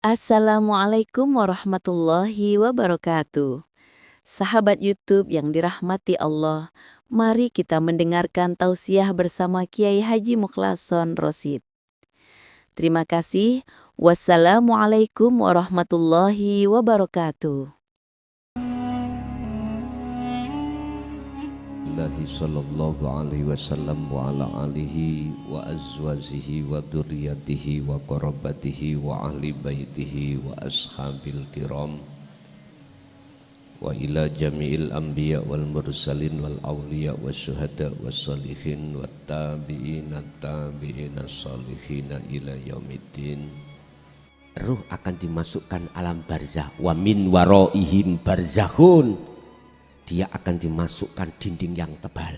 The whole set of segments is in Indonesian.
Assalamualaikum warahmatullahi wabarakatuh. Sahabat YouTube yang dirahmati Allah, mari kita mendengarkan tausiah bersama Kiai Haji Mukhlason Rosid. Terima kasih. Wassalamualaikum warahmatullahi wabarakatuh. Nabi sallallahu alaihi wasallam wa ala alihi wa azwajihi wa dzurriyyatihi wa qarabatihi wa ahli baitihi wa ashabil kiram wa ila jami'il anbiya wal mursalin wal awliya was syuhada was sholihin wat tabi'ina tabi'ina sholihina ila yaumiddin. Ruh akan dimasukkan alam barzah, wa min waraihim barzakhun. Dia akan dimasukkan dinding yang tebal.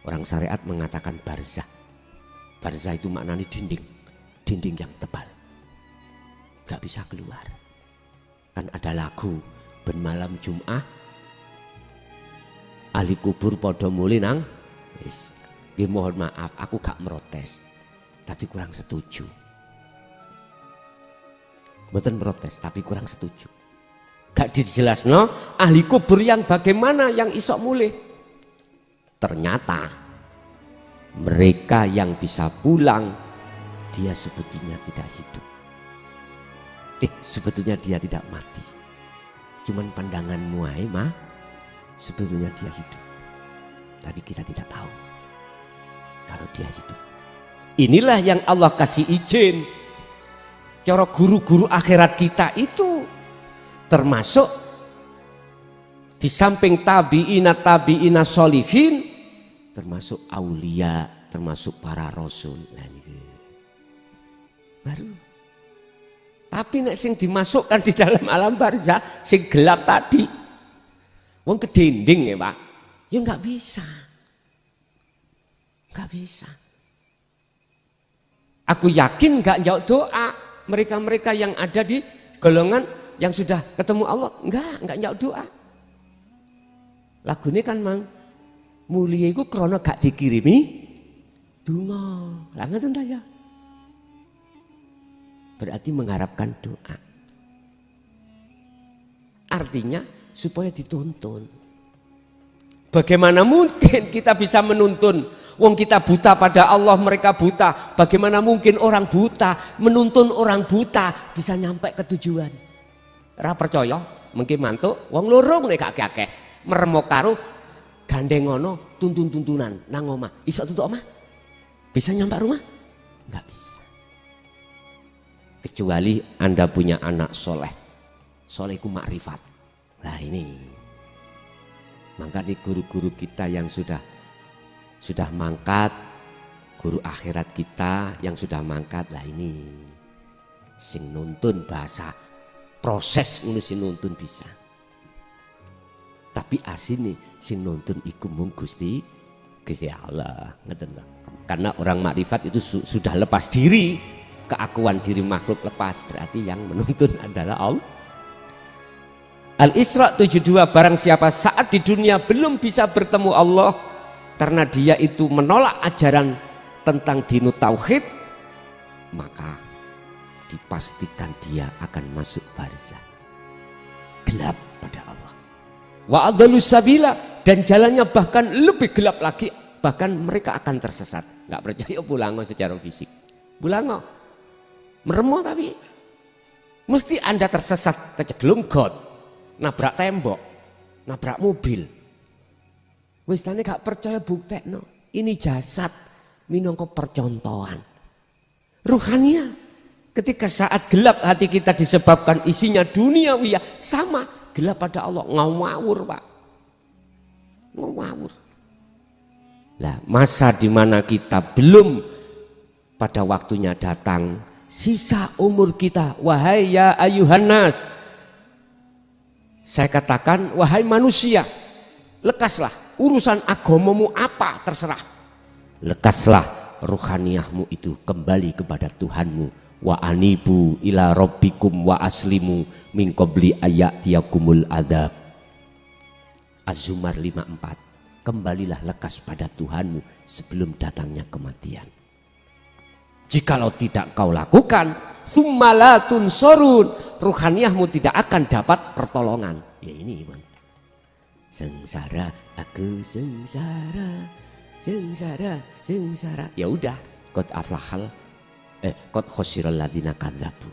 Orang syariat mengatakan barzah. Barzah itu maknanya dinding yang tebal. Gak bisa keluar. Kan ada lagu ben malam Jum'ah, ahli kubur podo muli nang. Mohon maaf, aku gak merotes, tapi kurang setuju. Bukan protes, tapi kurang setuju. Gak dijelas no, ahli kubur yang bagaimana yang isok mulih. Ternyata mereka yang bisa pulang, dia sebetulnya tidak hidup. Sebetulnya dia tidak mati. Cuman pandanganmu mah sebetulnya dia hidup. Tapi kita tidak tahu kalau dia hidup. Inilah yang Allah kasih izin. Cara guru-guru akhirat kita itu termasuk di samping tabi'ina sholihin, termasuk aulia, termasuk para rasul. Nah, ini baru. Tapi nek sing dimasukkan di dalam alam barzah sing gelap tadi, wong kedinding ya Pak, ya nggak bisa, nggak bisa. Aku yakin nggak jauh doa mereka-mereka yang ada di golongan yang sudah ketemu Allah, enggak nyaut doa. Lagu ini kan mang mulia iku krana gak dikirimi donga. Lah ngoten ta ya. Berarti mengharapkan doa. Artinya supaya dituntun. Bagaimana mungkin kita bisa menuntun? Wong kita buta pada Allah, mereka buta. Bagaimana mungkin orang buta menuntun orang buta bisa nyampe ke tujuan? Ra percaya mungkin mantuk wong lorong nek gak akeh meremok karo gandengono tuntun-tuntunan nang omah iso tutuk omah bisa nyampe rumah enggak bisa kecuali Anda punya anak soleh solehku makrifat. Nah ini makanya guru-guru kita yang sudah mangkat, guru akhirat kita yang sudah mangkat, lah ini sing nuntun bahasa proses ngurusin nuntun bisa. Tapi asini sing nuntun iku mung Gusti Allah. Karena orang makrifat itu sudah lepas diri, keakuan diri makhluk lepas, berarti yang menuntun adalah Allah. Al-Isra 72, barang siapa saat di dunia belum bisa bertemu Allah karena dia itu menolak ajaran tentang dinu tauhid, maka dipastikan dia akan masuk barzah gelap pada Allah. Wa adallus sabila, dan jalannya bahkan lebih gelap lagi, bahkan mereka akan tersesat. Nggak percaya pulango secara fisik, pulango meremo tapi mesti Anda tersesat, keceglung got, nabrak tembok, nabrak mobil. Wis tane gak percaya buktekno, ini jasad minangka percontohan. Ruhania ketika saat gelap hati kita disebabkan isinya duniawiyah, sama gelap pada Allah, ngawur Pak, ngawur. Lah masa dimana kita belum pada waktunya datang, sisa umur kita, wahai ya ayuhan nas, saya katakan wahai manusia, lekaslah urusan agamamu apa terserah, lekaslah ruhaniyahmu itu kembali kepada Tuhanmu. Wa anibu ila rabbikum wa aslimu min qabli ayatiyakumul adzab. Az-Zumar 54. Kembalilah lekas pada Tuhanmu sebelum datangnya kematian. Jikalau tidak kau lakukan, tsummalatun sorun, ruhaniyahmu tidak akan dapat pertolongan. Ya ini Iman. Sengsara, aku sengsara, sengsara, sengsara. Ya udah, qad aflahal, qad khosiral ladzina kadzabu.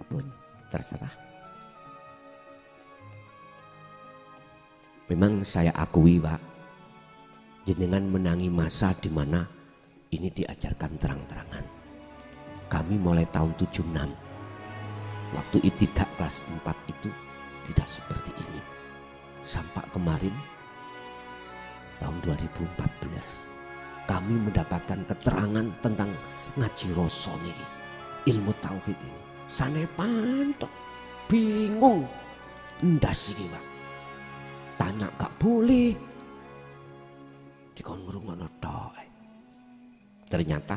Pun terserah. Memang saya akui Pak, jenengan menangi masa di mana ini diajarkan terang-terangan. Kami mulai tahun 76, waktu Ibtidak kelas 4 itu tidak seperti ini. Sampai kemarin tahun 2014 kami mendapatkan keterangan tentang ngaji rasa niki, ilmu tauhid ini. Sanepan tok bingung ndas iki Pak. Tanya gak boleh. Dikon ngrungokno tok. Ternyata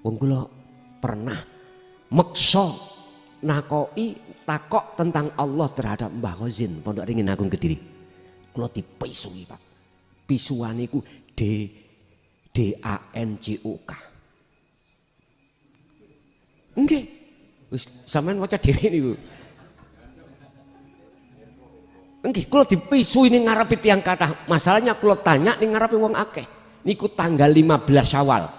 wong kula pernah meksa nakoi takok tentang Allah terhadap Mbah Khozin Pondok Ringin Agung Kediri. Kula dipisui Pak. Pisuane iku DANCOK. Nggih. Wis sampean waca dhewe niku. Nggih, kula dipisui ning ngarepe tiyang kathah. Masalahnya kula tanya ning ngarepe wong akeh. Niku tanggal 15 Syawal.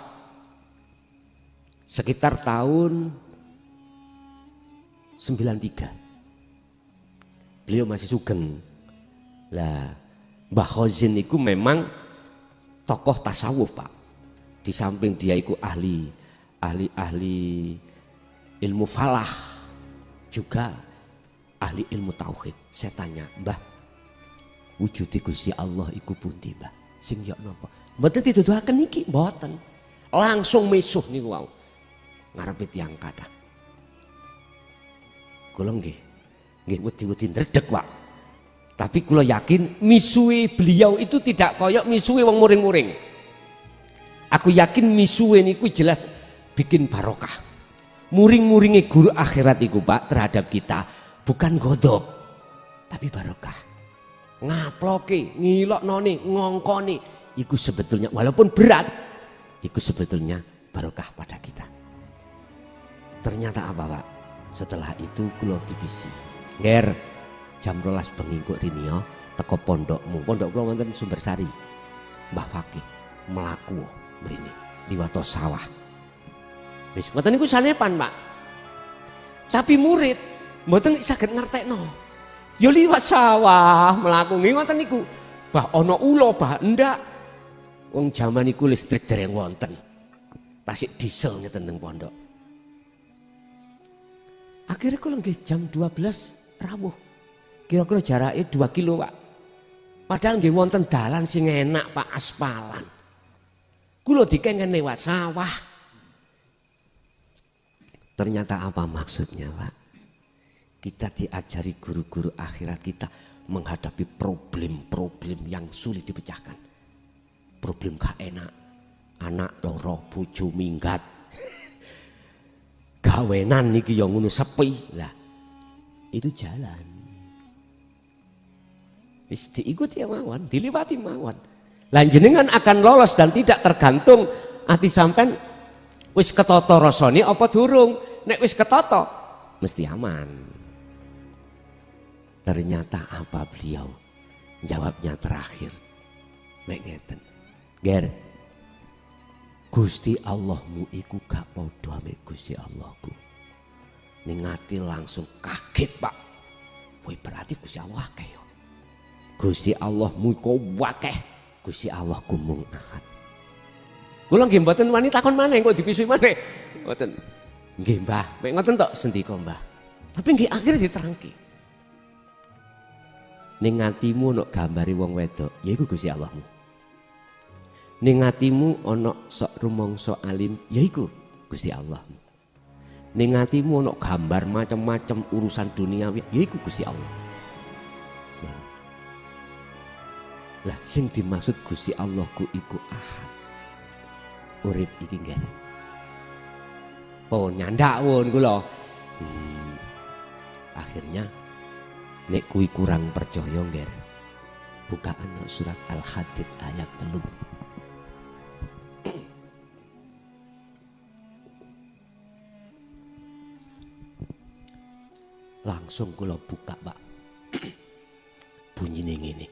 Sekitar tahun 93. Beliau masih sugeng. Lah, Mbah Khozin itu memang tokoh tasawuf Pak. Di samping dia itu ahli ilmu falah, juga ahli ilmu tauhid. Saya tanya, Mbah, wujud Gusti Allah iku pundi Mbah? Sing yo napa? Mboten dituduhaken niki, mboten. Langsung misuh niku wau. Ngarepe tiyang kathah. Kula nggih wedi-wedi ndredeg Pak. Tapi kula yakin misuhe beliau itu tidak koyok misuhe wong muring-muring. Aku yakin misuhe niku jelas bikin barokah. Muring-muringe guru akhirat iku Pak terhadap kita bukan godop tapi barokah. Ngaploke, ngiloknone, ngongkone iku sebetulnya walaupun berat iku sebetulnya barokah pada kita. Ternyata apa Pak? Setelah itu kula dibisi. Nger jam 12 bengi kok rini teko pondokmu. Pondok kula wonten Sumbersari. Mbah Fakih mlaku mrene liwat sawah. Wis ngoten niku sanepan, Pak. Tapi murid mboten saged ngertekno. Ya liwat sawah mlaku nggih ngoten niku. Bah ana ula bah ndak. Wong jaman iku listrik dereng wonten. Tasik diesel ngeten teng pondok. Akhirnya kalau nggih jam 12 rawuh. Kira-kira jaraknya 2 kilo Pak. Padahal nggih wonten dalan sing enak Pak, aspalan. Kula dikengen lewat sawah. Ternyata apa maksudnya Pak? Kita diajari guru-guru akhirat kita menghadapi problem-problem yang sulit dipecahkan. Problem gak enak. Anak loro, bojo minggat. Gawenan niki yang ngono sepi lah, itu jalan. Wis diikuti mawon, diliwati mawon. Lah jenengan akan lolos dan tidak tergantung ati sampean wis ketata rasane apa durung. Nek wis ketata mesti aman. Ternyata apa beliau? Jawabnya terakhir. Nek ngeten. Ger, Gusti Allahmu iku gak padha ambek Gusti Allahku. Ning ati langsung kaget Pak. Woi berarti Gusti Allah akeh yo. Gusti Allahmu iku akeh, Gusti Allahku mung ahad. Kula nggih mboten wani takon maneh kok dipisui maneh. Mboten. Nggih Mbah, mek ngoten tok sendika Mbah. Tapi nggih akhire diterangke. Ning atimu ono gambare wong wedok, yaiku Gusti Allahmu. Ning atimu ana sok rumangsa alim yaiku Gusti Allah. Ning atimu ana gambar macam-macam urusan duniawi yaiku Gusti Allah. Lah sing dimaksud Gusti Allahku iku ahad. Urip iki nggih. Pun nyandak won kula. Akhirnya nek kuwi kurang percaya nggih. Bukaan surat Al-Hadid ayat 3. Langsung kula buka, Pak. Bunyine ngene.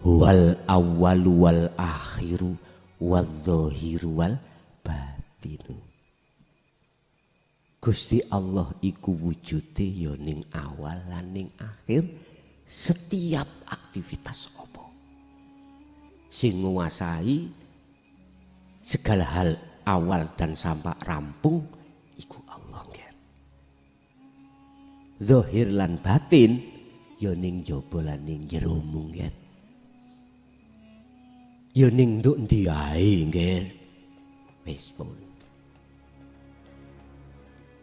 Wal awwalu wal akhiru wadz-dzahiru wal batinu. Gusti Allah iku wujude ya ning awal lan ning akhir setiap aktivitas apa. Sing nguasai segala hal awal dan sampai rampung iku Allah nggih. Zahir lan batin ya ning jaba lan ning jero nggih. Ya ning nduk ndi ae nggih. Wis pun.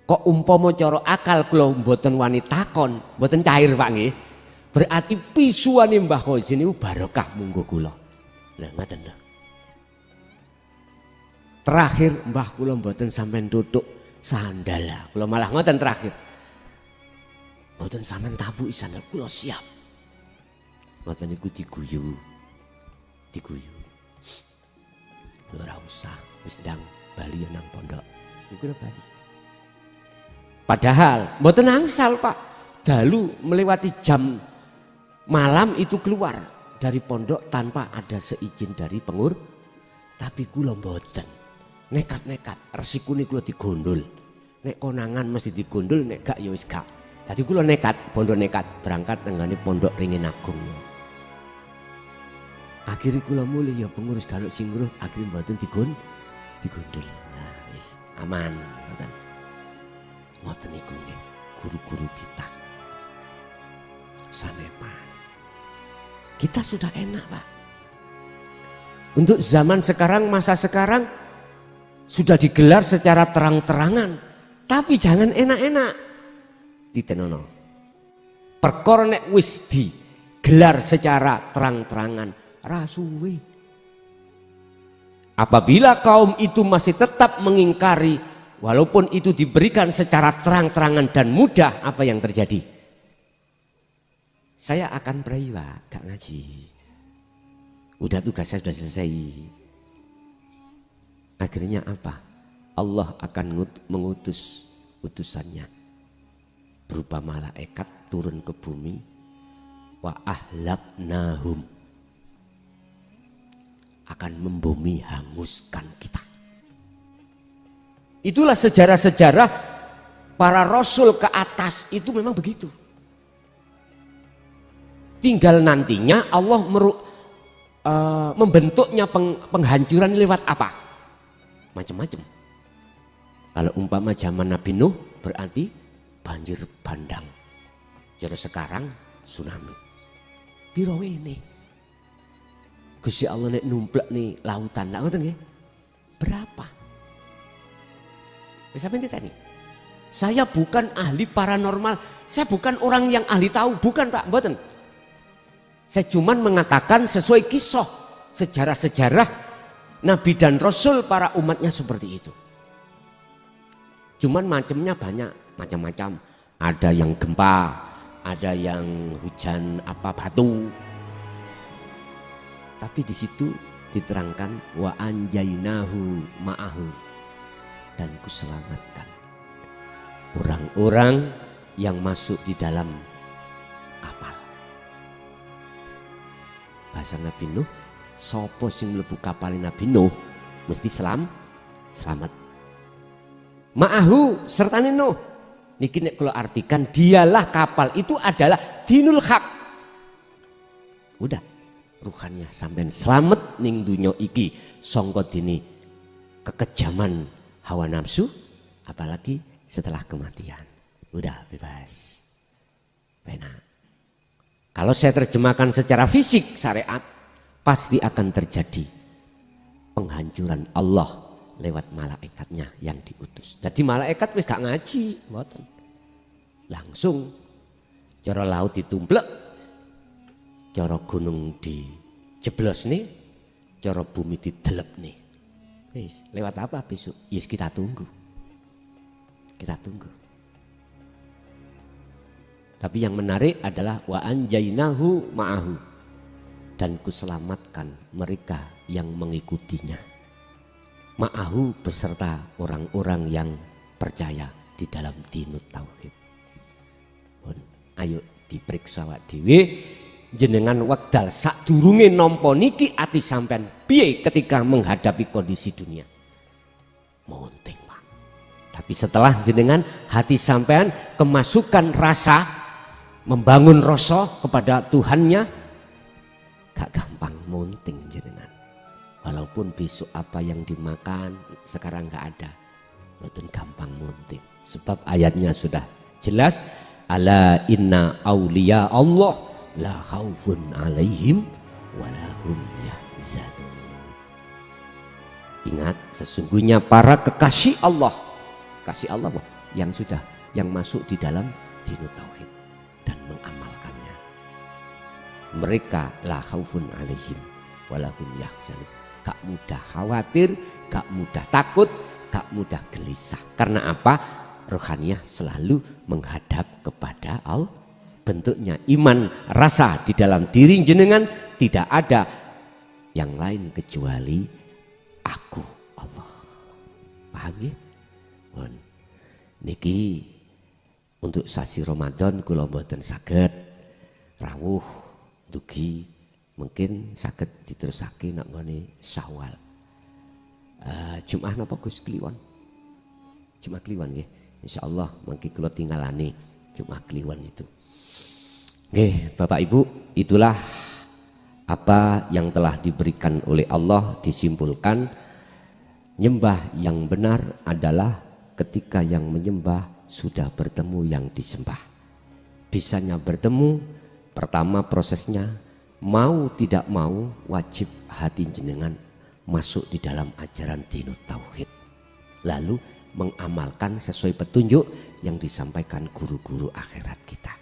Kok umpama cara akal kula mboten wani takon, mboten cair Pak nggih. Berarti pisuane Mbah Khazin niku barokah munggo kula. Lah ngoten lho. Terakhir mbah kula mboten sampean tutuk sandal. Kula malah ngoten terakhir. Mboten sampean tabuki sandal kula siap. Ngoten niku diguyu. Diguyu. Ora usah wis ndang bali nang pondok. Niku lho bali. Padahal mboten angsal Pak. Dalu melewati jam malam itu keluar dari pondok tanpa ada seizin dari pengur. Tapi kula mboten. Nekat-nekat, resikune kula digondol. Nek konangan mesti digondol, nek gak ya wis gak. Dadi kula nekat, bondo nekat berangkat tenggane pondok Ringin Agung. Akhire kula mulih ya pengurus galuk sing ngruh, akhire mboten digondol. Nah, wis aman, ngoten. Ngoten niku nggih guru-guru kita. Sanepan. Kita sudah enak, Pak. Untuk zaman sekarang, masa sekarang sudah digelar secara terang-terangan, tapi jangan enak-enak. Ditenono. Perkara nek wis digelar secara terang-terangan, rasuwe. Apabila kaum itu masih tetap mengingkari, walaupun itu diberikan secara terang-terangan dan mudah, apa yang terjadi? Saya akan berai, Pak, gak ngaji. Udah tugas saya sudah selesai. Akhirnya apa? Allah akan mengutus utusannya berupa malaikat turun ke bumi. Wa ahlaknahum, akan membumi hanguskan kita. Itulah sejarah-sejarah para rasul ke atas itu memang begitu. Tinggal nantinya Allah membentuknya penghancuran lewat apa? Macam-macam. Kalau umpama zaman Nabi Nuh berarti banjir bandang. Jadi sekarang tsunami. Piro ini? Gusti Allah nek numplek nih lautan, ngoten nggih. Berapa? Bisa nih. Saya bukan ahli paranormal, saya bukan orang yang ahli tahu, bukan Pak, mboten. Saya cuman mengatakan sesuai kisah sejarah-sejarah Nabi dan Rasul para umatnya seperti itu. Cuman macamnya banyak, macam-macam. Ada yang gempa, ada yang hujan batu. Tapi di situ diterangkan wa anjainahu ma'ahu, dan kuselamatkan orang-orang yang masuk di dalam kapal. Bahasa Nabi Nuh, sopo sing mlebu kapal Nabi Nuh mesti selamat. Ma'ahu sertane Nuh. Niki nek kula artikan, dialah kapal itu adalah dinul haq. Udah, ruhannya sampean selamat ning dunya iki sangka dini kekejaman hawa nafsu, apalagi setelah kematian. Udah bebas. Benar. Kalau saya terjemahkan secara fisik syariat, pasti akan terjadi penghancuran Allah lewat malaikatnya yang diutus. Jadi malaikat wis gak ngaji, mboten. Langsung cara laut ditumplek, cara gunung dijeblos nih, cara bumi didelep nih. Wis, lewat apa besok? Yes, kita tunggu. Kita tunggu. Tapi yang menarik adalah wa anjainahu ma'ahu, dan kuselamatkan mereka yang mengikutinya. Ma'ahu beserta orang-orang yang percaya di dalam dinut tauhid. Ayo diperiksa awak dhewe, jenengan wekdal sadurunge nampa niki ati sampean piye ketika menghadapi kondisi dunia. Monting Pak. Tapi setelah jenengan hati sampean kemasukan rasa, membangun rasa kepada Tuhannya, gak gampang monting jenengan. Walaupun besok apa yang dimakan sekarang gak ada, betul gampang monting. Sebab ayatnya sudah jelas, ala inna auliya Allah la khaufun alaihim walahum yahzanun. Ingat, sesungguhnya para kekasih Allah yang masuk di dalam dinut tauhid dan mengamalkannya, mereka la khaufun alaihim walahum yahzanun. Gak mudah khawatir, gak mudah takut, gak mudah gelisah. Karena apa? Rohaniyah selalu menghadap kepada Allah. Bentuknya iman, rasa di dalam diri jenengan tidak ada yang lain kecuali aku Allah. Paham ya? Niki untuk sasi Ramadan kula mboten saged rawuh dugi, mungkin saged diterusake nak ngene Syawal. Jumat napa Gus Kliwon? Jumat Kliwon nggih. Insyaallah mangke kula tinggalane Jumat Kliwon itu. Nggih, Bapak Ibu, itulah apa yang telah diberikan oleh Allah. Disimpulkan, nyembah yang benar adalah ketika yang menyembah sudah bertemu yang disembah. Bisanya bertemu, pertama prosesnya mau tidak mau wajib hati jenengan masuk di dalam ajaran dinut tauhid, lalu mengamalkan sesuai petunjuk yang disampaikan guru-guru akhirat kita.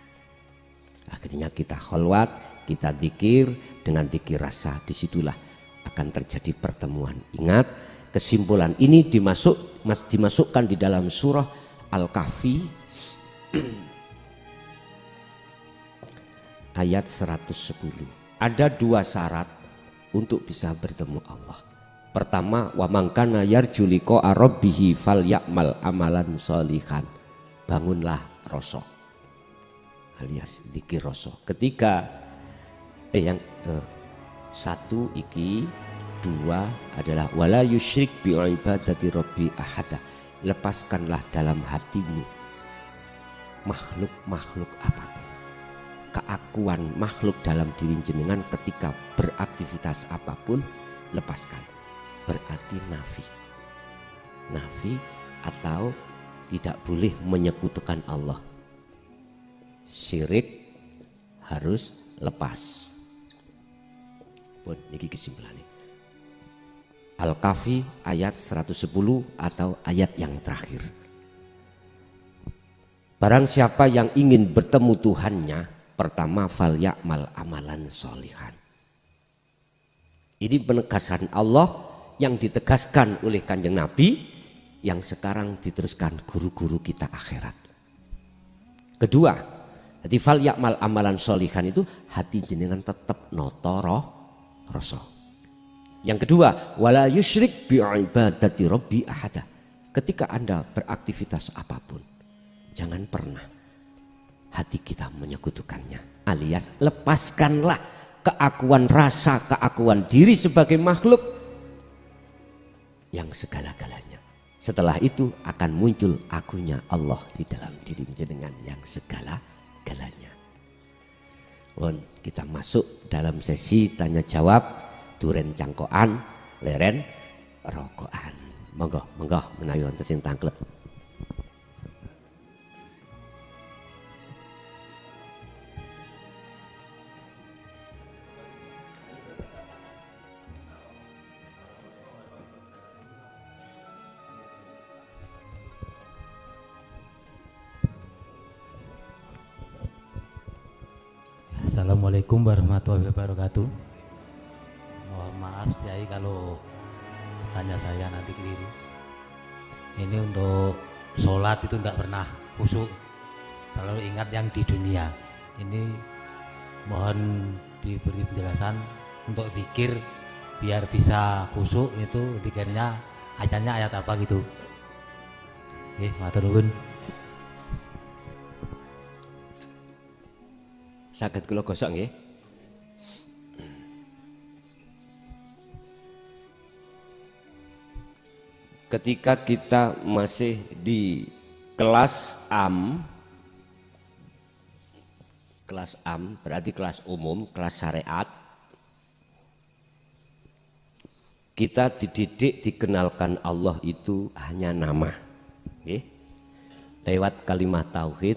Akhirnya kita kholwat, kita zikir, dengan zikir rasa, disitulah akan terjadi pertemuan. Ingat, kesimpulan ini dimasukkan di dalam surah Al-Kahfi ayat 110. Ada dua syarat untuk bisa bertemu Allah. Pertama, wa man kana yarju liqa'a rabbih falyamal amalan sholihan. Bangunlah rasa, alias zikir rasa. Ketika satu iki, dua adalah wala yusyrik bi ibadati rabbi ahada. Lepaskanlah dalam hatimu makhluk apapun, keakuan makhluk dalam diri jenengan ketika beraktivitas apapun, lepaskan. Berarti nafi atau tidak boleh menyekutukan Allah. Syirik harus lepas. Pun niki kesimpulannya. Al-Kahfi ayat 110 atau ayat yang terakhir. Barang siapa yang ingin bertemu Tuhannya, pertama falyamal amalan sholihan. Ini penegasan Allah yang ditegaskan oleh Kanjeng Nabi, yang sekarang diteruskan guru-guru kita akhirat. Kedua, jadi falyamal amalan sholihan itu hati jenengan tetap notoro rasa. Yang kedua, wala yusyrik bi ibadati rabbi ahada. Ketika Anda beraktivitas apapun, jangan pernah hati kita menyekutukannya, alias lepaskanlah keakuan rasa, keakuan diri sebagai makhluk yang segala-galanya. Setelah itu akan muncul akunya Allah di dalam diri jenengan yang segala-galanya. Kita masuk dalam sesi tanya jawab, duren cangkoan, leren rokokan. Monggo menawi wonten sing tanglet. Assalamualaikum warahmatullahi wabarakatuh. Mohon maaf Kiai kalau tanya saya nanti keliru. Ini untuk sholat itu tidak pernah khusyuk, selalu ingat yang di dunia. Ini mohon diberi penjelasan untuk zikir biar bisa khusyuk, itu zikirnya ayatnya ayat apa gitu. Matur nuwun. Saged kula gosok nggih. Ketika kita masih di kelas AM berarti kelas umum, kelas syariat, kita dididik dikenalkan Allah itu hanya nama, lewat kalimat tauhid,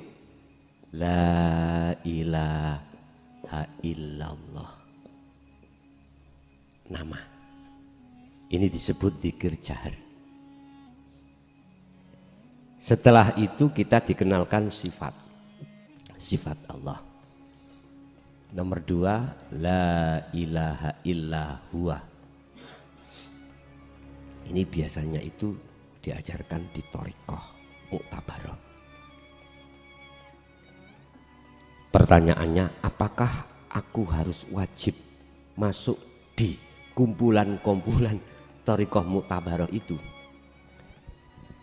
la ilaha illallah, nama. Ini disebut dzikir jahar. Setelah itu kita dikenalkan sifat Allah. Nomor 2, la ilaha illa huwa. Ini biasanya itu diajarkan di thariqah mu'tabarah. Pertanyaannya, apakah aku harus wajib masuk di kumpulan-kumpulan thariqah mu'tabarah itu?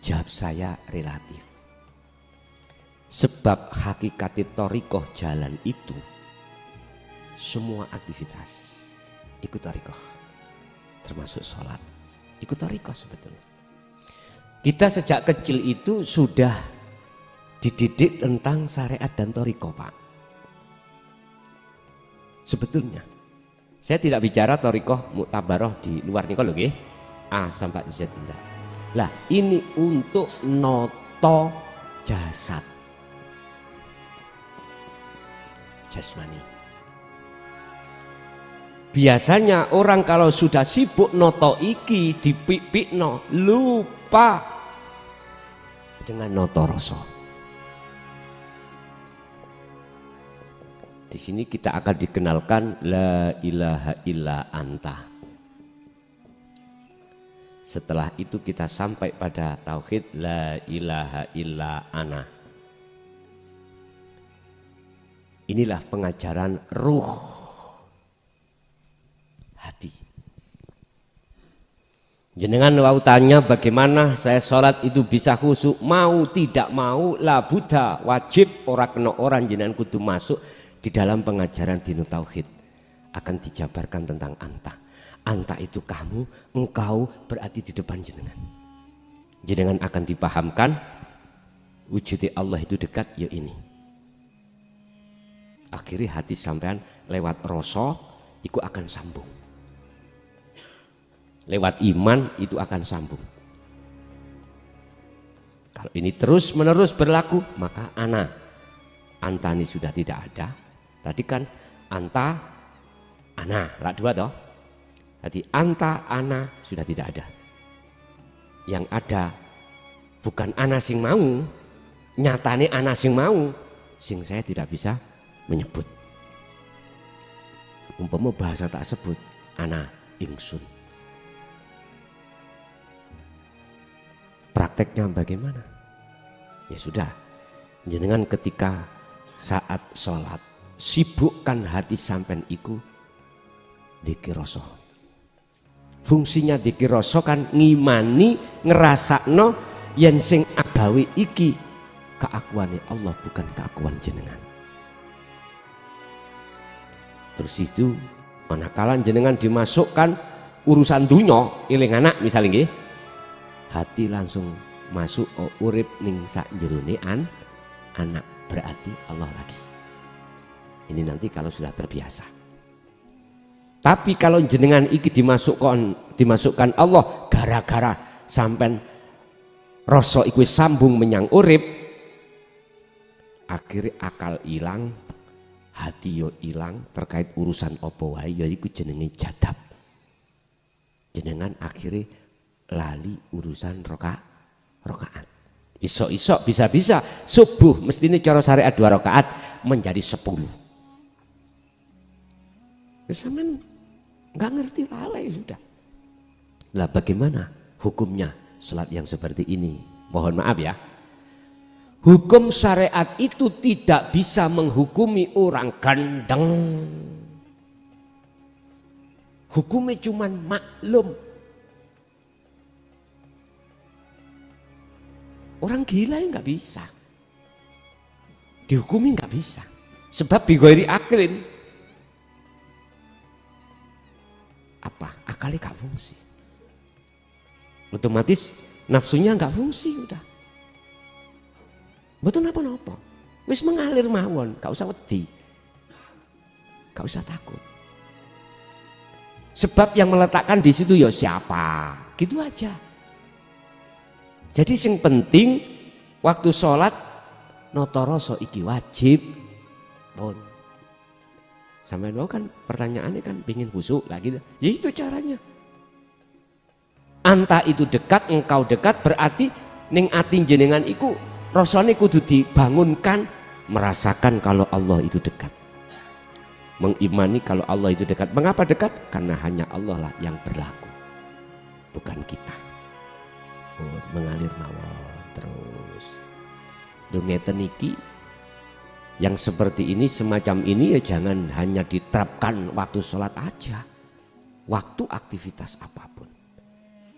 Jawab saya relatif. Sebab hakikat thariqah jalan itu semua aktivitas ikut thariqah, termasuk sholat ikut thariqah sebetulnya. Kita sejak kecil itu sudah dididik tentang syariat dan thariqah, Pak. Sebetulnya saya tidak bicara thariqah mu'tabarah di luar niku lho nggih. A sampai Z enggak. Lah ini untuk noto jasad jasmani. Biasanya orang kalau sudah sibuk noto iki dipikpikno lupa dengan noto rasa. Di sini kita akan dikenalkan la ilaha illa anta. Setelah itu kita sampai pada tauhid la ilaha illa ana. Inilah pengajaran ruh hati. Jenengan wau tanya bagaimana saya sholat itu bisa khusyuk, mau tidak mau la buddha, wajib ora kena orang jenengan kudu masuk di dalam pengajaran dinu tauhid. Akan dijabarkan tentang anta. Anta itu kamu, engkau berarti di depan jenengan. Jenengan akan dipahamkan wujud Allah itu dekat, ya ini. Akhirnya hati sampean lewat rasa itu akan sambung. Lewat iman itu akan sambung. Kalau ini terus menerus berlaku, maka anta ini sudah tidak ada. Tadi kan anta, ana, rak dua toh. Jadi anta, ana sudah tidak ada. Yang ada bukan ana sing mau, nyatane ana sing mau, sing saya tidak bisa menyebut. Umpama bahasa tak sebut, ana ingsun. Prakteknya bagaimana? Ya sudah, jenengan ketika saat sholat sibukkan hati sampean iku dzikir rasa. Fungsinya dzikir rasa kan ngimani ngerasakno yen sing agawe iki keakuane Allah bukan keakuan jenengan. Terus itu manakala jenengan dimasukkan urusan dunya eling anak misalnya nggih, hati langsung masuk urip ning sakjerone anak, berarti Allah lagi. Ini nanti kalau sudah terbiasa. Tapi kalau jenengan iki dimasukkan Allah gara-gara sampean rasa iku sambung menyang urip, akhirnya akal ilang, hati yo ilang terkait urusan apa wae ya iku jenenge jadab. Jenengan akhirnya lali urusan rakaat. Isok-isok bisa-bisa subuh mestine cara syariat 2 rakaat menjadi 10. Sampean nggak ngerti lalai sudah. Lah bagaimana hukumnya salat yang seperti ini? Mohon maaf ya. Hukum syariat itu tidak bisa menghukumi orang gendeng. Hukumnya cuman maklum. Orang gila nggak bisa. Dihukumi nggak bisa. Sebab bigoiri aklin. Apa? Akalnya gak fungsi. Otomatis nafsunya gak fungsi udah. Betul apa-apa. Wis mengalir mawon, gak usah wedi. Gak usah takut. Sebab yang meletakkan di situ ya siapa? Gitu aja. Jadi yang penting waktu sholat notoroso iki wajib pun. Sampai lo kan pertanyaannya kan pingin khusyuk lagi. Ya itu caranya. Anta itu dekat, engkau dekat, berarti ning ati jenengan iku rasane kudu dibangunkan merasakan kalau Allah itu dekat. Mengimani kalau Allah itu dekat. Mengapa dekat? Karena hanya Allah lah yang berlaku, bukan kita. Oh, mengalir mawon terus. Ngeten iki yang seperti ini, semacam ini ya jangan hanya diterapkan waktu sholat aja, waktu aktivitas apapun.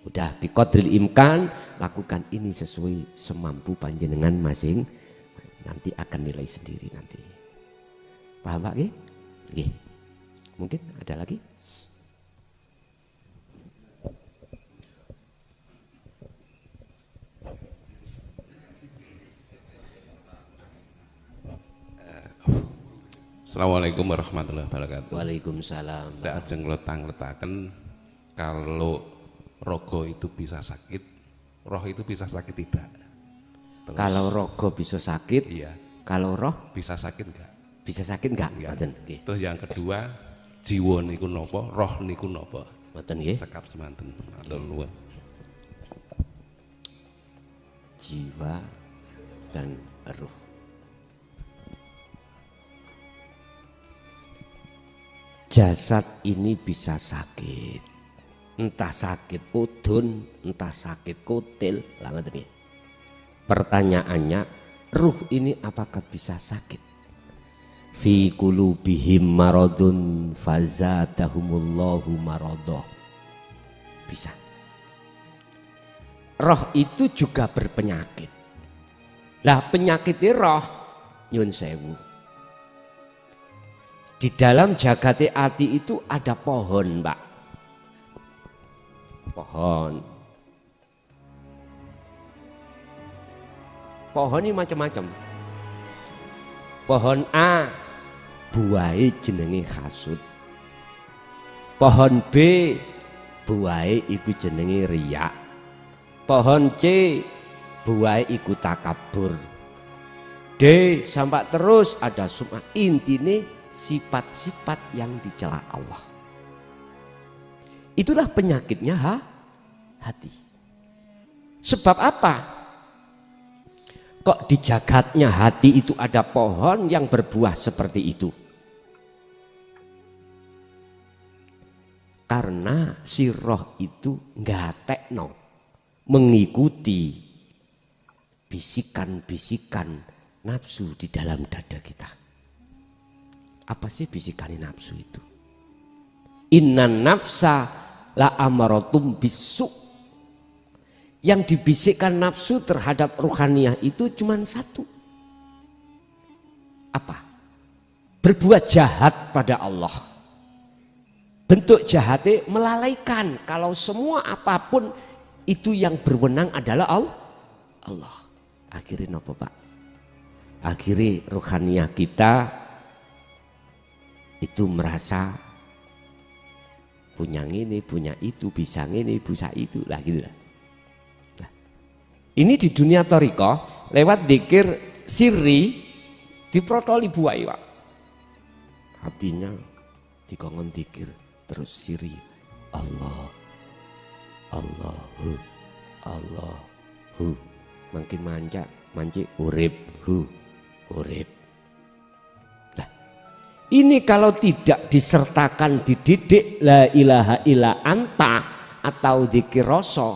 Udah biqadril imkan, lakukan ini sesuai semampu panjenengan masing, nanti akan nilai sendiri nanti. Paham Pak? Nggih. Mungkin ada lagi? Assalamualaikum warahmatullahi wabarakatuh. Waalaikumsalam. Saya ajeng letakkan kalau rogo itu bisa sakit, roh itu bisa sakit tidak? Terus, kalau rogo bisa sakit, iya. Kalau roh bisa sakit enggak? bisa sakit enggak? Mboten nggih. Terus yang kedua, jiwa niku napa, roh niku napa? Mboten nggih. Cekap semanten. Matur nuwun. Jiwa dan ruh. Jasad ini bisa sakit, entah sakit udun, entah sakit kutil, lah ngoten nggih. Pertanyaannya, ruh ini apakah bisa sakit? Fi qulubihim maradun fazadahumullahu maradah. Bisa. Roh itu juga berpenyakit. Lah penyakitnya roh nyun sewu. Di dalam jagate ati itu ada pohon, Pak. Pohon. Pohon ini macam-macam. Pohon A buahe jenenge hasud. Pohon B buahe iku jenenge riya. Pohon C buahe iku takabur. D sampai terus ada sum'ah. Intine sifat-sifat yang dicela Allah. Itulah penyakitnya hati. Sebab apa? Kok di jagatnya hati itu ada pohon yang berbuah seperti itu? Karena si roh itu ngatekno, mengikuti bisikan-bisikan nafsu di dalam dada kita. Apa sih bisikan nafsu itu? Innan nafsa la amaratum bisu. Yang dibisikkan nafsu terhadap ruhaniyah itu cuma satu. Apa? Berbuat jahat pada Allah. Bentuk jahatnya melalaikan kalau semua apapun itu yang berwenang adalah Allah. Akhirnya apa Pak? Akhirnya ruhaniyah kita itu merasa punya ini, punya itu, bisa ini, bisa itu lah gitu lah. Nah, ini di dunia thariqah lewat dzikir sirri diprotoli buai Pak. Hatinya dikongkon dzikir terus sirri Allah, Allahu, Allahu, makin manci urip, urip. Ini kalau tidak disertakan dididik la ilaha illa anta atau dzikir rasa,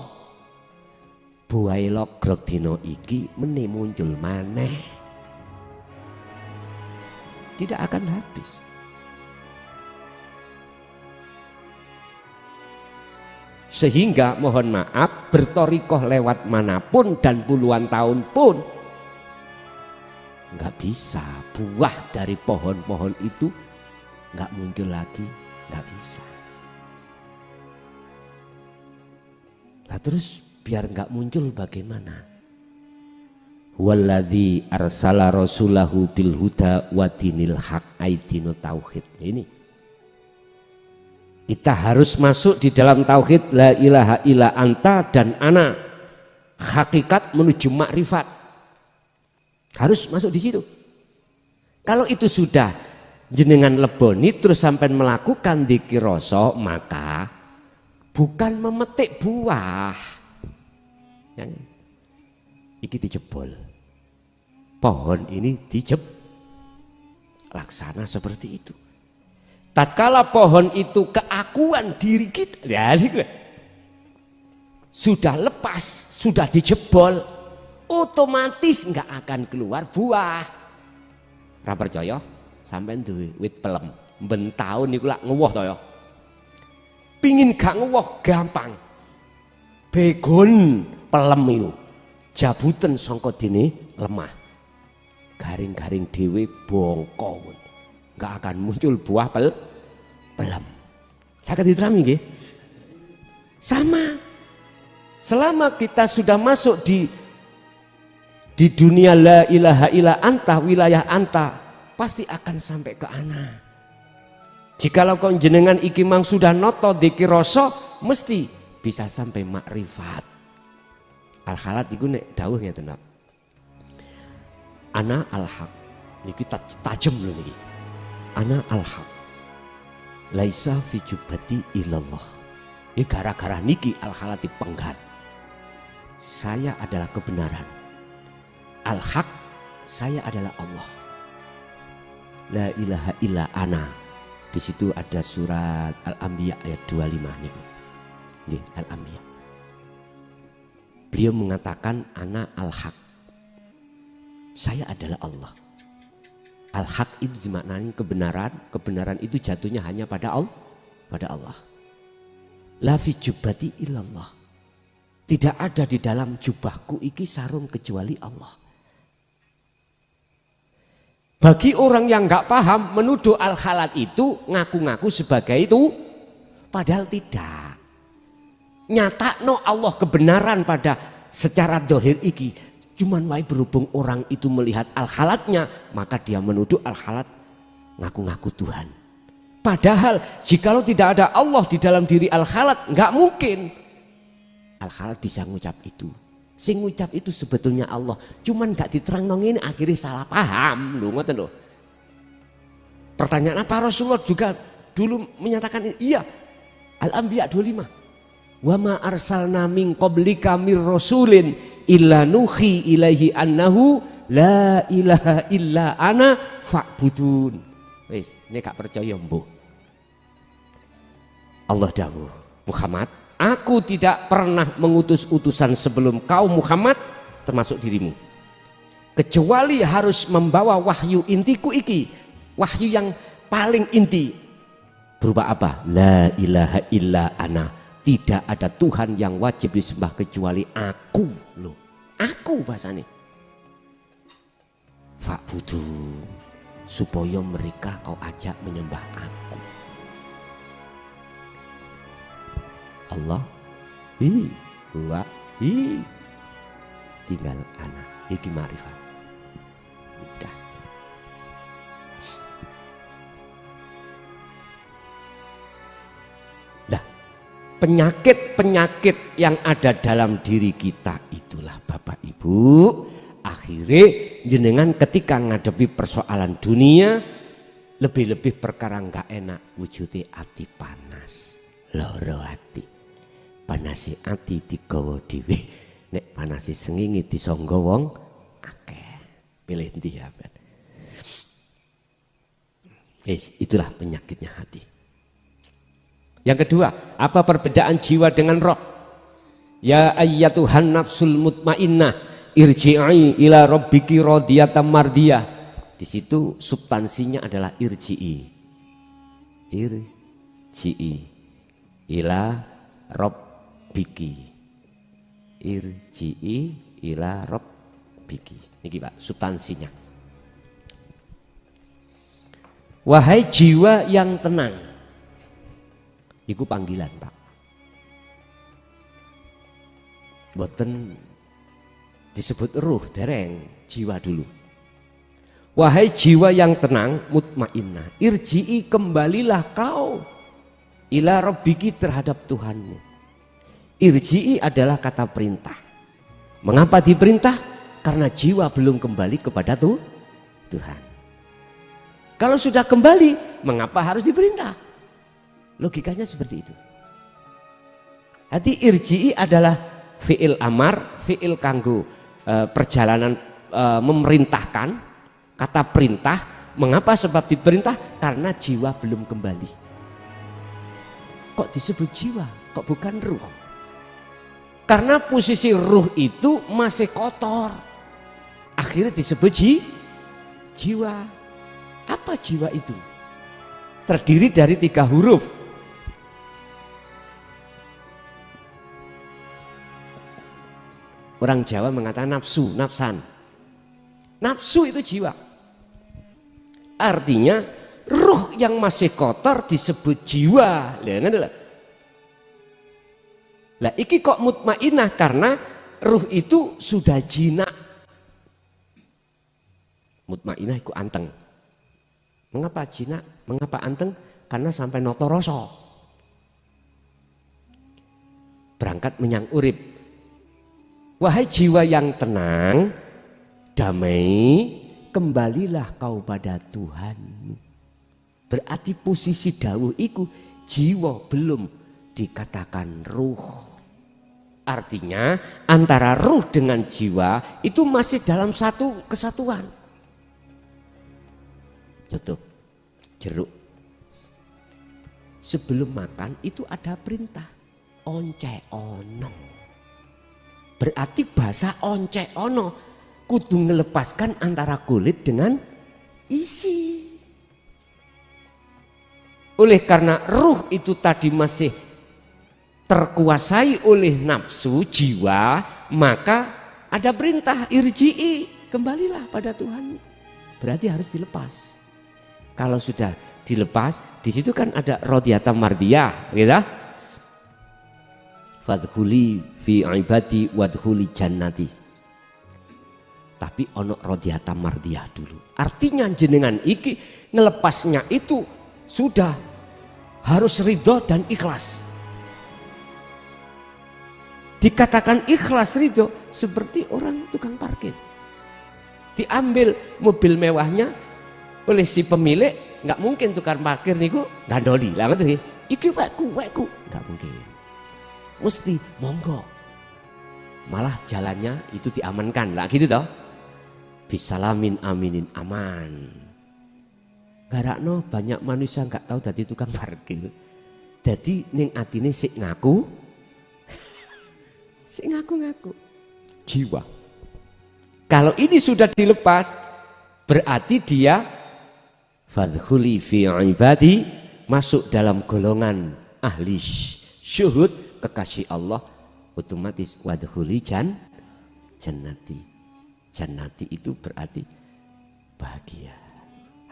buai logrok dino iki meneh muncul maneh. Tidak akan habis. Sehingga mohon maaf, bertorikoh lewat manapun dan puluhan tahun pun nggak bisa. Buah dari pohon-pohon itu nggak muncul lagi, nggak bisa. Nah terus biar nggak muncul bagaimana? Walladzi arsala rasulahu bil huda wa dinil haq, aidinu tauhid. Ini kita harus masuk di dalam tauhid la ilaha illa anta dan ana, hakikat menuju makrifat. Harus masuk di situ. Kalau itu sudah jenengan leboni terus sampai melakukan dzikir rasa, maka bukan memetik buah. Yang iki dijebol. Pohon ini laksana seperti itu. Tatkala pohon itu keakuan diri kita, ya, sudah lepas, sudah dijebol, otomatis nggak akan keluar buah. Ra percaya? Sampai duwe wit pelem, ben taun niku lak nguwoh to ya. Pingin gak nguwoh gampang. Begon pelem itu, jabuten sangka dene lemah. Garing-garing dhewe bongko, nggak akan muncul buah pelem. Saged diterami nggih? Sama. Selama kita sudah masuk di dunia la ilaha illa anta, wilayah anta, pasti akan sampai ke ana. Jikalau kau jenengan iki mang sudah noto dzikir rasa, mesti bisa sampai makrifat. Al-halat iku nek dawuh ngeten, Pak. Ana al-haq, niki tajem lho niki. Ana al-haq, laisa fi jubati illallah. Ini gara-gara niki al-halat dipenggal. Saya adalah kebenaran. Al-haq, saya adalah Allah. La ilaha illa ana. Di situ ada surat Al-Anbiya ayat 25 niku. Nggih, Al-Anbiya. Beliau mengatakan ana al-haq. Saya adalah Allah. Al-haq itu dimaknai kebenaran. Kebenaran itu jatuhnya hanya pada Allah. La fi jubati illallah. Tidak ada di dalam jubahku iki sarung kecuali Allah. Bagi orang yang nggak paham, menuduh al-halat itu ngaku-ngaku sebagai itu, padahal tidak. Nyata no Allah kebenaran pada secara dohir iki. Cuman wae berhubung orang itu melihat al-halatnya, maka dia menuduh al-halat ngaku-ngaku Tuhan. Padahal jikalau tidak ada Allah di dalam diri al-halat, nggak mungkin al-halat bisa ngucap itu. Sing ngucap itu sebetulnya Allah, cuman nggak diterang ini akhirnya salah paham, lho ngoten lho. Pertanyaan apa? Rasulullah juga dulu menyatakan ini. Iya, Al-Anbiya 25. Wa ma arsalna min qablika mir rasulin illa nuhi ilaihi annahu la ilaha illa ana fa'budun. Wis, nek gak percaya mbuh. Allah dawuh, Muhammad, aku tidak pernah mengutus utusan sebelum kau Muhammad, termasuk dirimu, kecuali harus membawa wahyu intiku iki, wahyu yang paling inti. Berupa apa? La ilaha illa ana. Tidak ada Tuhan yang wajib disembah kecuali aku. Loh, aku bahasanya. Fa'budu, supaya mereka kau ajak menyembah aku. Allah, tinggal ana. Iki marifat. Udah. Penyakit-penyakit yang ada dalam diri kita itulah Bapak Ibu, akhirnya jenengan ketika ngadepi persoalan dunia, lebih-lebih perkara nggak enak, wujudnya ati panas, loro ati, panasi ati digawa dhewe, nek panasi sengenge disangga wong akeh, pilih ndi ya. Itulah penyakitnya hati. Yang kedua, apa perbedaan jiwa dengan roh? Ya ayyatuhan nafsul mutmainnah, irji'i ila rabbiki radiyatan mardiyah. Di situ substansinya adalah irji'i. Irji'i ila rabbiki. Irji'i ila rabbiki. Niki Pak, substansinya. Wahai jiwa yang tenang. Iku panggilan, Pak. Boten disebut ruh, dereng, jiwa dulu. Wahai jiwa yang tenang, mutmainnah, irji'i, kembalilah kau ila rabbiki, terhadap Tuhanmu. Irji'i adalah kata perintah. Mengapa diperintah? Karena jiwa belum kembali kepada Tuhan. Kalau sudah kembali, mengapa harus diperintah? Logikanya seperti itu. Hati irji'i adalah fi'il amar, fi'il kanggo perjalanan memerintahkan, kata perintah. Mengapa? Sebab diperintah karena jiwa belum kembali. Kok disebut jiwa? Kok bukan ruh? Karena posisi ruh itu masih kotor. Akhirnya disebut jiwa. Apa jiwa itu? Terdiri dari 3 huruf. Orang Jawa mengatakan nafsu, nafsan. Nafsu itu jiwa. Artinya ruh yang masih kotor disebut jiwa. Lah iki kok mutmainnah karena ruh itu sudah jinak. Mutmainnah iku anteng. Mengapa jinak? Mengapa anteng? Karena sampai noto rasa. Berangkat menyang urip. Wahai jiwa yang tenang, damai, kembalilah kau pada Tuhan. Berarti posisi dawuh iku jiwa belum dikatakan ruh. Artinya antara ruh dengan jiwa itu masih dalam satu kesatuan. Contoh, jeruk. Sebelum makan itu ada perintah. Once ono. Berarti bahasa once ono kudu melepaskan antara kulit dengan isi. Oleh karena ruh itu tadi masih terkuasai oleh nafsu jiwa, maka ada perintah irji'i, kembalilah pada Tuhan. Berarti harus dilepas. Kalau sudah dilepas, di situ kan ada rodiyata mardiyah, gitu. Fadkhuli fi ibadi wadkhuli jannati. Tapi ono rodiyata mardiyah dulu. Artinya jenengan iki ngelepasnya itu sudah harus ridho dan ikhlas. Dikatakan ikhlas ridho seperti orang tukang parkir. Diambil mobil mewahnya oleh si pemilik, nggak mungkin tukang parkir niku gandoli lah ngerti. Iki wekku, nggak mungkin. Mesti monggo. Malah jalannya itu diamankan lah gitu toh. Bisalamin aminin aman. Garakno banyak manusia nggak tahu dadi tukang parkir. Jadi ning atine sik ngaku. Sik ngaku-ngaku. Jiwa. Kalau ini sudah dilepas, berarti dia fadkhuli fi ibadi, masuk dalam golongan ahli syuhud, kekasih Allah, otomatis wadkhuli jannati. Jannati itu berarti bahagia,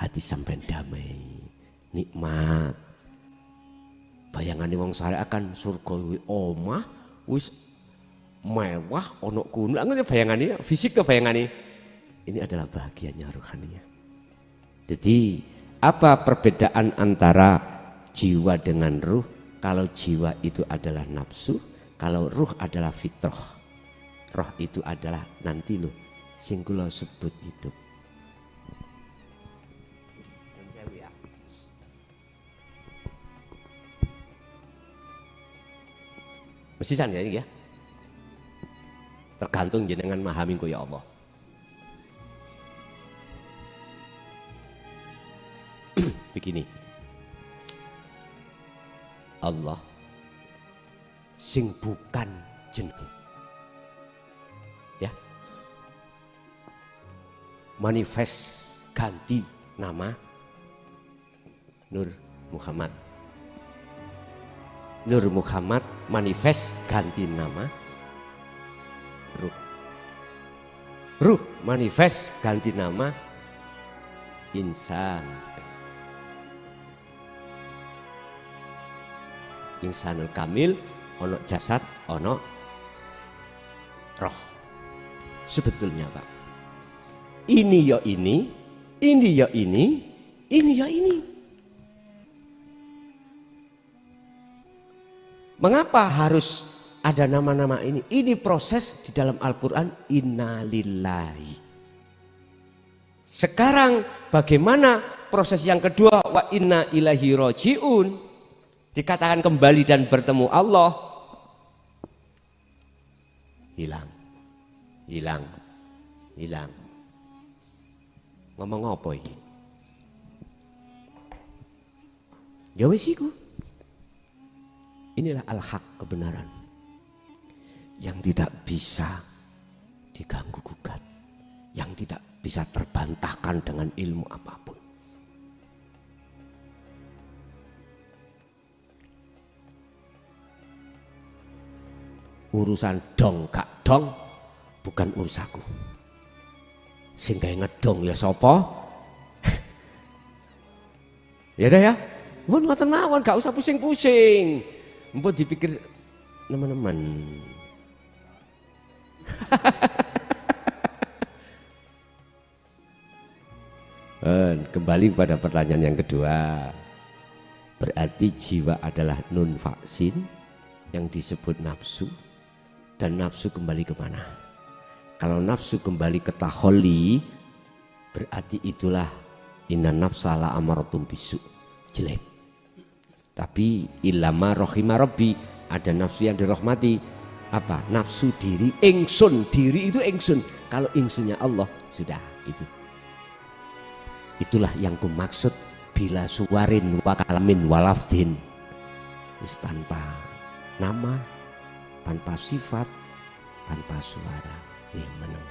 hati sampai damai, nikmat. Bayangane wong saleh akan surga omah wis mewah ono kuno, ngerti bayangane fisik tuh bayangane. Ini adalah bahagianya rohaninya. Jadi apa perbedaan antara jiwa dengan ruh? Kalau jiwa itu adalah nafsu, kalau ruh adalah fitrah. Roh itu adalah nanti loh, sing kula sebut hidup. Mesisan ya ini ya. Tergantung jenengan memahami ku ya Allah. Begini, Allah sing bukan jeneng, ya, manifest ganti nama Nur Muhammad. Nur Muhammad manifest ganti nama Ruh. Ruh manifest ganti nama insan. insanul kamil, ono jasad, ono roh. Sebetulnya Pak, ini ya ini ya ini ya ini. Mengapa harus ada nama-nama ini? Ini proses di dalam Al-Quran, innalillahi. Sekarang bagaimana proses yang kedua, wa inna ilahi roji'un, dikatakan kembali dan bertemu Allah, hilang. Ngomong apa ini? Ya wis iku. Inilah al-haq, kebenaran yang tidak bisa diganggu gugat, yang tidak bisa terbantahkan dengan ilmu apapun. Urusan dong gak dong bukan urusaku. Sing gawe ngedong ya sapa? Ya dah ya. Mun ngoten mawon gak usah pusing-pusing. Empun dipikir teman-teman. Kembali pada pertanyaan yang kedua. Berarti jiwa adalah nun vaksin yang disebut nafsu, dan nafsu kembali kemana? Kalau nafsu kembali ke taholi, berarti itulah inna nafsa la amaratum bisu, jelek. Tapi ilama rohima rabbi, ada nafsu yang dirahmati. Apa? Nafsu diri, ingsun. Diri itu ingsun. Kalau ingsunnya Allah, sudah itu. Itulah yang kumaksud bila suwarin wa kalamin walafdin. Tanpa nama, tanpa sifat, tanpa suara. Menang.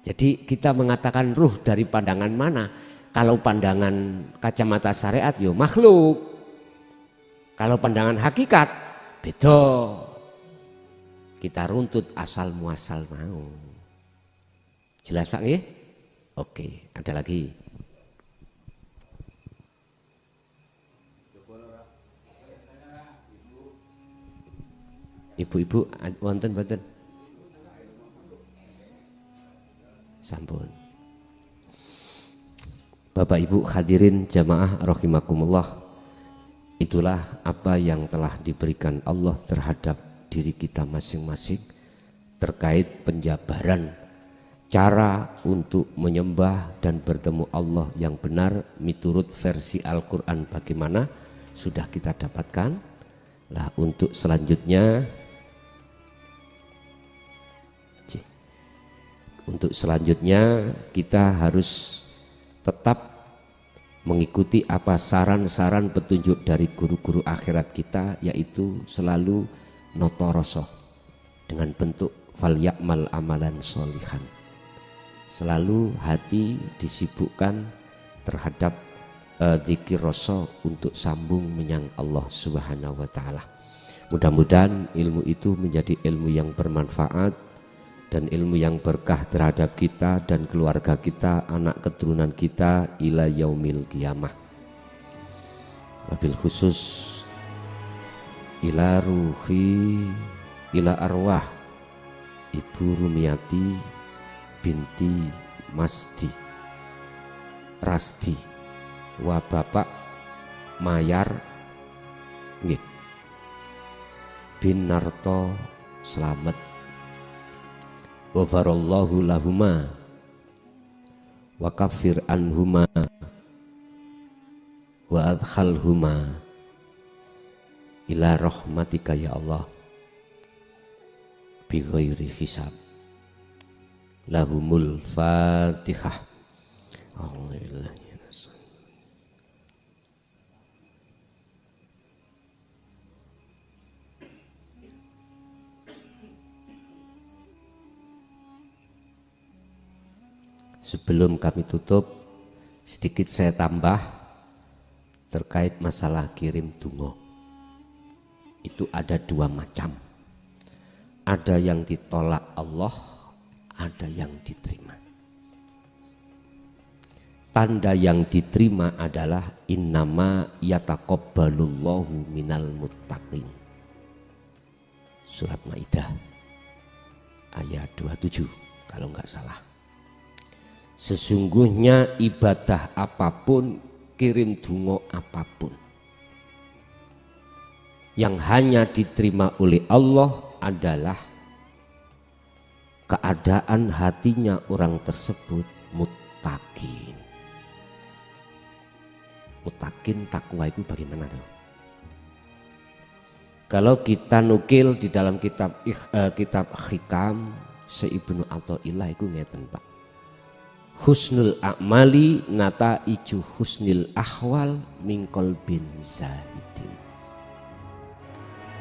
Jadi kita mengatakan ruh dari pandangan mana? Kalau pandangan kacamata syariat yo makhluk. Kalau pandangan hakikat beda. Kita runtut asal muasal mau. Jelas Pak nggih? Oke, ada lagi. Ibu-ibu wonten mboten? Sampun. Bapak Ibu hadirin jamaah rahimakumullah, itulah apa yang telah diberikan Allah terhadap diri kita masing-masing terkait penjabaran cara untuk menyembah dan bertemu Allah yang benar miturut versi Al-Quran bagaimana sudah kita dapatkan. Lah untuk selanjutnya kita harus tetap mengikuti apa saran-saran petunjuk dari guru-guru akhirat kita, yaitu selalu notoroso dengan bentuk falyakmal amalan solihan. Selalu hati disibukkan terhadap dzikir rasa untuk sambung menyang Allah Subhanahu wa taala. Mudah-mudahan ilmu itu menjadi ilmu yang bermanfaat dan ilmu yang berkah terhadap kita dan keluarga kita, anak keturunan kita ila yaumil qiyamah. Wabil khusus ila ruhi ila arwah Ibu Rumiati binti Masdi Rasdi wa Bapak Mayar nggih bin Narto Slamet wa farallahu lahuma wa kafir anhuma wa adkhalhuma ila rahmatika ya Allah bi ghairi hisab. Lahumul Fatihah. Alhamdulillah. Sebelum kami tutup, sedikit saya tambah terkait masalah kirim dungo. Itu ada dua macam. Ada yang ditolak Allah, ada yang diterima. tanda yang diterima adalah innama yataqabbalullahu minal muttaqin. Surat Maidah ayat 27 kalau nggak salah. Sesungguhnya ibadah apapun, kirim dungo apapun, yang hanya diterima oleh Allah adalah keadaan hatinya orang tersebut muttaqin. Muttaqin, takwa itu bagaimana tuh? Kalau kita nukil di dalam kitab Hikam Ibnu Athaillah itu ngeten Pak. Husnul a'mali nata iju husnil ahwal min qalbin zahidin.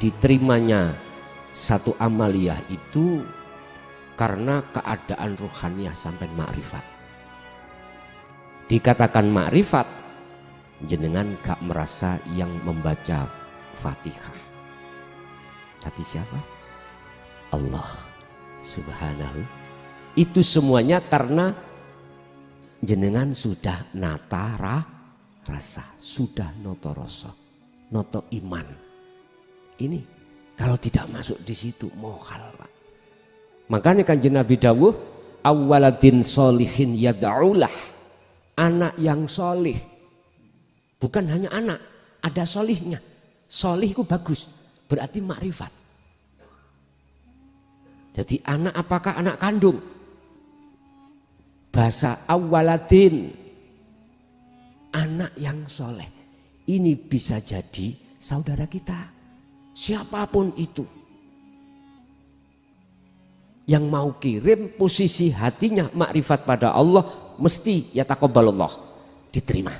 Diterimanya satu amaliyah itu karena keadaan ruhaniyah sampai ma'rifat. Dikatakan ma'rifat, jenengan gak merasa yang membaca Fatihah. Tapi siapa? Allah Subhanahu. Itu semuanya karena jenengan sudah nata rasa, sudah noto rasa, noto iman. Ini kalau tidak masuk di situ mohal Pak. Makanya Kanjeng Nabi dawuh awwaladin solihin yad'ulah, anak yang solih. Bukan hanya anak, ada solihnya. Solih itu bagus, berarti makrifat. Jadi anak apakah anak kandung? Bahasa awwaladin, anak yang soleh. Ini bisa jadi saudara kita, siapapun itu. Yang mau kirim posisi hatinya makrifat pada Allah, mesti ya taqabbalullah, diterima.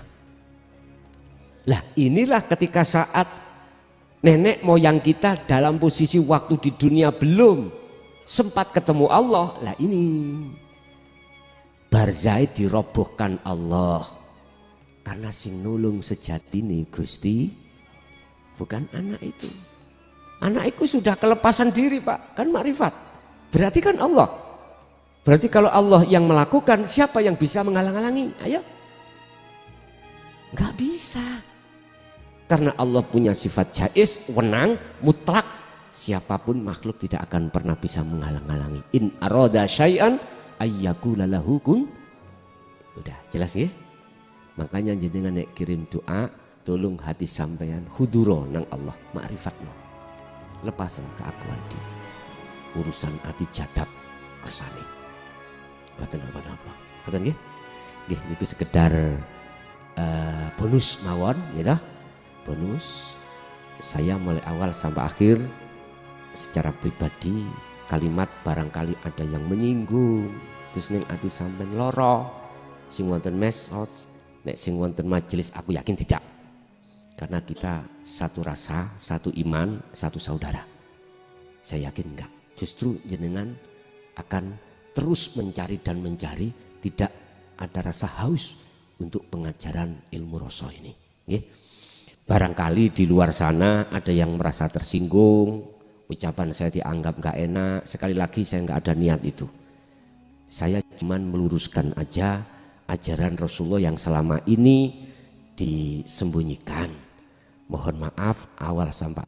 Lah inilah ketika saat nenek moyang kita dalam posisi waktu di dunia belum sempat ketemu Allah, lah ini barzai dirobohkan Allah. Karena sing nulung sejatine Gusti bukan anak itu. Anak itu sudah kelepasan diri Pak, kan makrifat. Berarti kan Allah. Berarti kalau Allah yang melakukan, siapa yang bisa menghalang-halangi? Ayo. Enggak bisa. Karena Allah punya sifat jaiz, wenang, mutlak. Siapapun makhluk tidak akan pernah bisa menghalang-halangi. In arada syai'an ayyakula lahu kun. Udah jelas ya? Makanya jenengan nek kirim doa, tolong hati sampean huduro nang Allah, ma'rifatno. Lepasan keakuan diri. Urusan hati jadab kersane. Boten apa-apa. Boten nggih? Nggih niku sekedar bonus mawon ya toh. Bonus. Saya mulai awal sampai akhir secara pribadi kalimat barangkali ada yang menyinggung, terus ning ati sampean loro, sing wonten medsos, nek sing wonten majelis aku yakin tidak. Karena kita satu rasa, satu iman, satu saudara. Saya yakin enggak. Justru jenengan akan terus mencari dan mencari, tidak ada rasa haus untuk pengajaran ilmu rasa ini. Nggih. Barangkali di luar sana ada yang merasa tersinggung, ucapan saya dianggap enggak enak. Sekali lagi saya enggak ada niat itu. Saya cuma meluruskan aja ajaran Rasulullah yang selama ini disembunyikan. Mohon maaf awal sampai